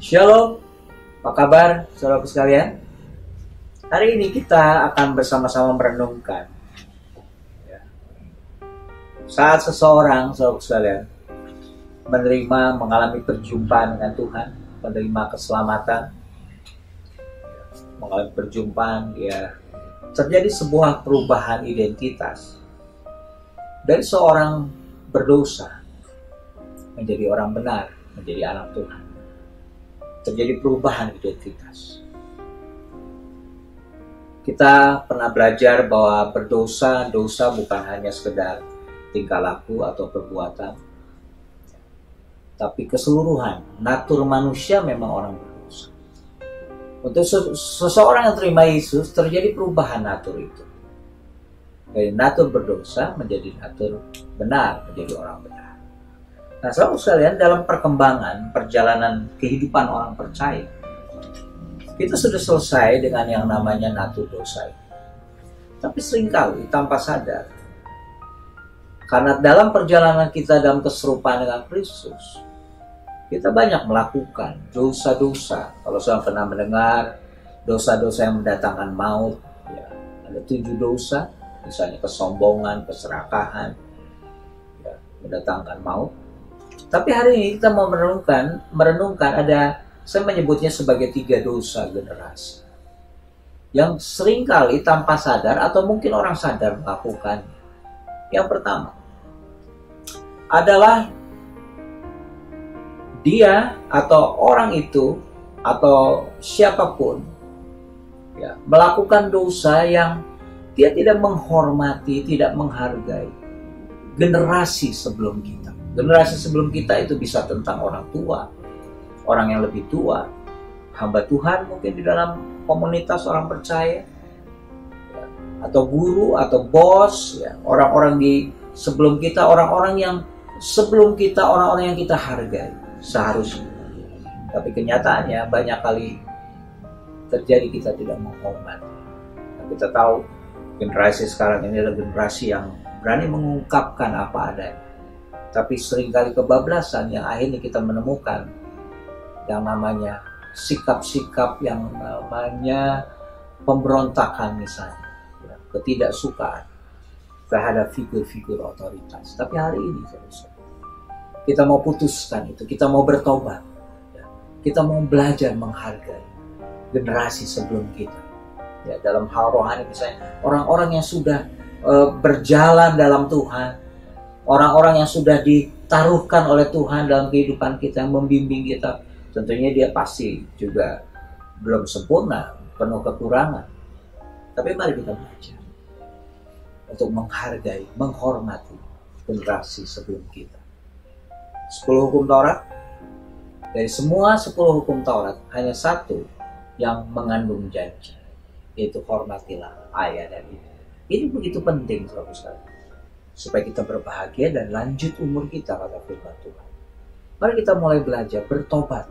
Shalom, apa kabar saudaraku sekalian? Hari ini kita akan bersama-sama merenungkan saat seseorang, saudaraku sekalian, mengalami perjumpaan dengan Tuhan, menerima keselamatan, mengalami perjumpaan, terjadi sebuah perubahan identitas dari seorang berdosa menjadi orang benar, menjadi anak Tuhan. Terjadi perubahan identitas. Kita pernah belajar bahwa dosa bukan hanya sekedar tingkah laku atau perbuatan, tapi keseluruhan natur manusia memang orang berdosa. Untuk seseorang yang terima Yesus, terjadi perubahan natur itu. Dari natur berdosa menjadi natur benar, menjadi orang benar. Nah, saudara sekalian, dalam perjalanan kehidupan orang percaya, kita sudah selesai dengan yang namanya natur dosa. Tapi seringkali tanpa sadar, karena dalam perjalanan kita dalam keserupaan dengan Kristus, kita banyak melakukan dosa-dosa. Kalau saya pernah mendengar dosa-dosa yang mendatangkan maut, ada 7 dosa, misalnya kesombongan, keserakahan, mendatangkan maut. Tapi hari ini kita mau merenungkan ada, saya menyebutnya sebagai 3 dosa generasi yang seringkali tanpa sadar atau mungkin orang sadar melakukan. Yang pertama adalah dia atau orang itu atau siapapun melakukan dosa yang dia tidak menghormati, tidak menghargai generasi sebelum kita. Generasi sebelum kita itu bisa tentang orang tua, orang yang lebih tua, hamba Tuhan mungkin di dalam komunitas orang percaya, atau guru, atau bos, orang-orang di sebelum kita, orang-orang yang sebelum kita, orang-orang yang kita hargai seharusnya. Tapi kenyataannya banyak kali terjadi kita tidak menghormati. Nah, kita tahu generasi sekarang ini adalah generasi yang berani mengungkapkan apa adanya. Tapi seringkali kebablasan yang akhirnya kita menemukan yang namanya sikap-sikap yang namanya pemberontakan misalnya, ketidaksukaan terhadap figur-figur otoritas. Tapi hari ini kita mau putuskan itu, kita mau bertobat, kita mau belajar menghargai generasi sebelum kita. Dalam hal rohani misalnya, orang-orang yang sudah berjalan dalam Tuhan, orang-orang yang sudah ditaruhkan oleh Tuhan dalam kehidupan kita, yang membimbing kita. Tentunya dia pasti juga belum sempurna, penuh kekurangan. Tapi mari kita belajar untuk menghargai, menghormati generasi sebelum kita. 10 hukum Taurat, dari semua 10 hukum Taurat, hanya 1 yang mengandung janji, yaitu hormatilah ayah dan ibu. Ini begitu penting, saudara-saudara, supaya kita berbahagia dan lanjut umur kita, kata firman Tuhan. Mari kita mulai belajar bertobat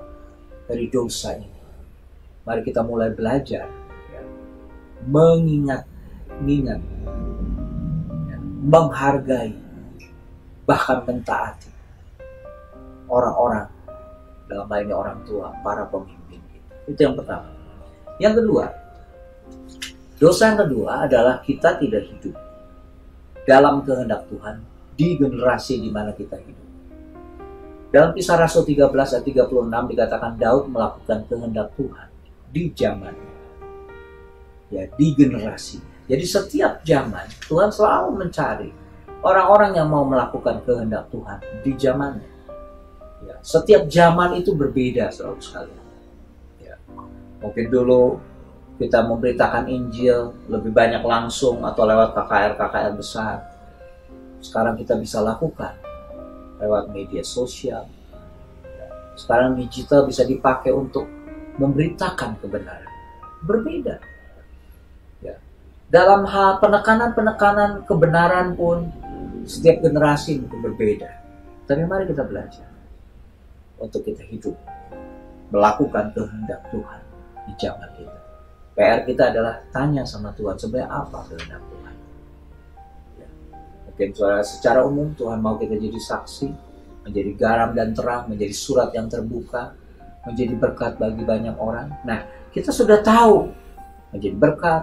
dari dosa ini. Mari kita mulai belajar mengingat, menghargai, bahkan mentaati orang-orang, dalam hal ini orang tua, para pemimpin kita. Itu yang pertama. Yang kedua, dosa yang kedua adalah kita tidak hidup dalam kehendak Tuhan di generasi di mana kita hidup. Dalam Kisah Rasul 13 ayat 36 dikatakan Daud melakukan kehendak Tuhan di zamannya, di generasi. Jadi setiap zaman Tuhan selalu mencari orang-orang yang mau melakukan kehendak Tuhan di zamannya. Setiap zaman itu berbeda, saudara sekalian. Mungkin dulu kita memberitakan Injil lebih banyak langsung atau lewat KKR besar. Sekarang kita bisa lakukan lewat media sosial. Sekarang digital bisa dipakai untuk memberitakan kebenaran. Berbeda. Dalam hal penekanan kebenaran pun setiap generasi mungkin berbeda. Tapi mari kita belajar untuk kita hidup melakukan kehendak Tuhan di zaman kita. PR kita adalah tanya sama Tuhan, sebenarnya apa kehendak Tuhan. Mungkin secara umum Tuhan mau kita jadi saksi, menjadi garam dan terang, menjadi surat yang terbuka, menjadi berkat bagi banyak orang. Nah, kita sudah tahu menjadi berkat,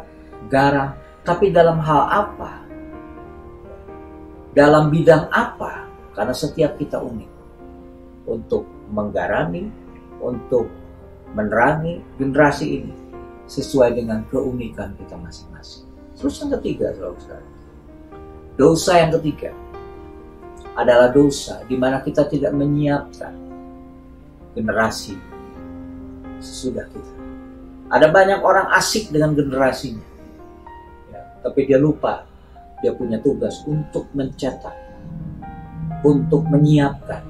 garam, tapi dalam hal apa? Dalam bidang apa? Karena setiap kita unik untuk menggarami, untuk menerangi generasi ini sesuai dengan keunikan kita masing-masing. Terus yang ketiga, saudara-saudara, dosa yang ketiga adalah dosa di mana kita tidak menyiapkan generasi sesudah kita. Ada banyak orang asik dengan generasinya, ya, tapi dia lupa dia punya tugas untuk mencetak, untuk menyiapkan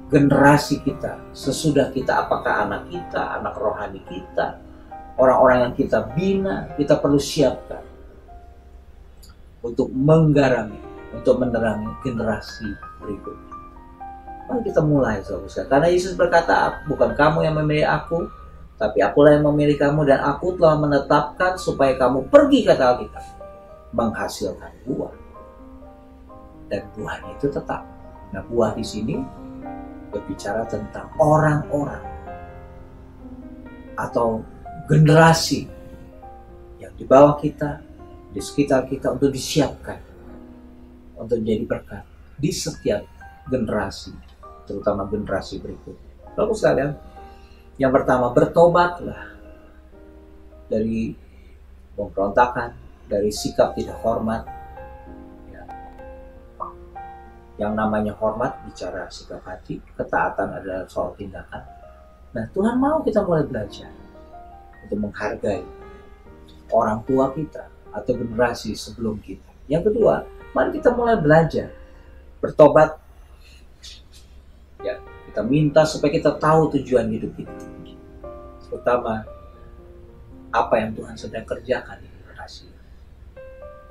generasi kita sesudah kita. Apakah anak kita, anak rohani kita, orang-orang yang kita bina, kita perlu siapkan untuk menggarami, untuk menerangi generasi berikutnya. Mari kita mulai, saudara. Karena Yesus berkata, bukan kamu yang memilih aku, tapi akulah yang memilih kamu, dan aku telah menetapkan supaya kamu pergi, kata Alkitab, menghasilkan buah. Dan buahnya itu tetap. Nah, buah di sini berbicara tentang orang-orang atau generasi yang di bawah kita, di sekitar kita, untuk disiapkan untuk menjadi berkat di setiap generasi, terutama generasi berikutnya. Bapak sekalian, yang pertama, bertobatlah dari pemberontakan, dari sikap tidak hormat. Yang namanya hormat bicara sikap hati, ketaatan adalah soal tindakan. Nah, Tuhan mau kita mulai belajar untuk menghargai orang tua kita atau generasi sebelum kita. Yang kedua, mari kita mulai belajar bertobat. Ya, kita minta supaya kita tahu tujuan hidup kita, terutama apa yang Tuhan sedang kerjakan di generasi.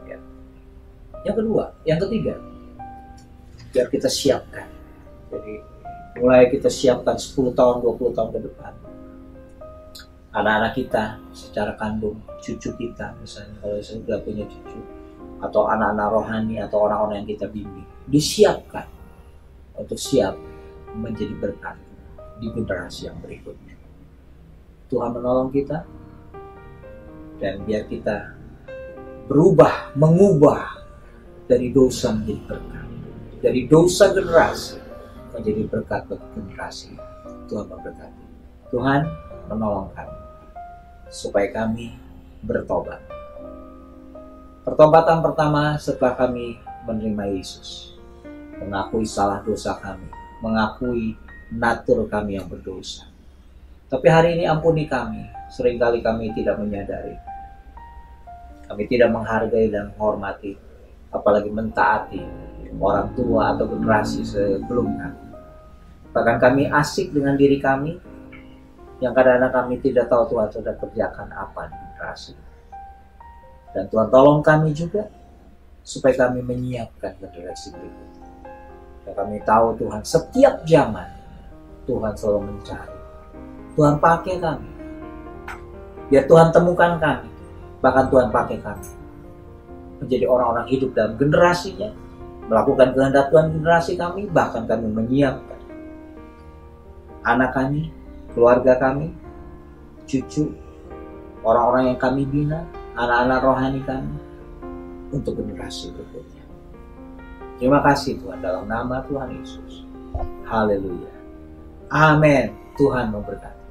Ya. Yang ketiga, biar kita siapkan. Jadi mulai kita siapkan 10 tahun, 20 tahun ke depan. Anak-anak kita secara kandung, cucu kita misalnya, kalau sudah punya cucu, atau anak-anak rohani, atau orang-orang yang kita bimbing, disiapkan untuk siap menjadi berkat di generasi yang berikutnya. Tuhan menolong kita, dan biar kita berubah, mengubah dari dosa menjadi berkat, dari dosa generasi menjadi berkat bagi generasi. Tuhan memberkati. Tuhan menolong kami supaya kami bertobat. Pertobatan pertama setelah kami menerima Yesus, mengakui salah dosa kami, mengakui natur kami yang berdosa. Tapi hari ini ampuni kami, seringkali kami tidak menyadari, kami tidak menghargai dan menghormati, apalagi mentaati orang tua atau generasi sebelum kami. Bahkan kami asik dengan diri kami, yang kadang-kadang kami tidak tahu Tuhan sudah kerjakan apa di generasi. Dan Tuhan tolong kami juga supaya kami menyiapkan generasi berikutnya. Dan kami tahu Tuhan setiap zaman Tuhan selalu mencari. Tuhan pakai kami. Biar Tuhan temukan kami. Bahkan Tuhan pakai kami menjadi orang-orang hidup dalam generasinya, melakukan kehendak Tuhan generasi kami. Bahkan kami menyiapkan anak kami, keluarga kami, cucu, orang-orang yang kami bina, anak-anak rohani kami, untuk generasi berikutnya. Terima kasih Tuhan, dalam nama Tuhan Yesus. Haleluya. Amin. Tuhan memberkati.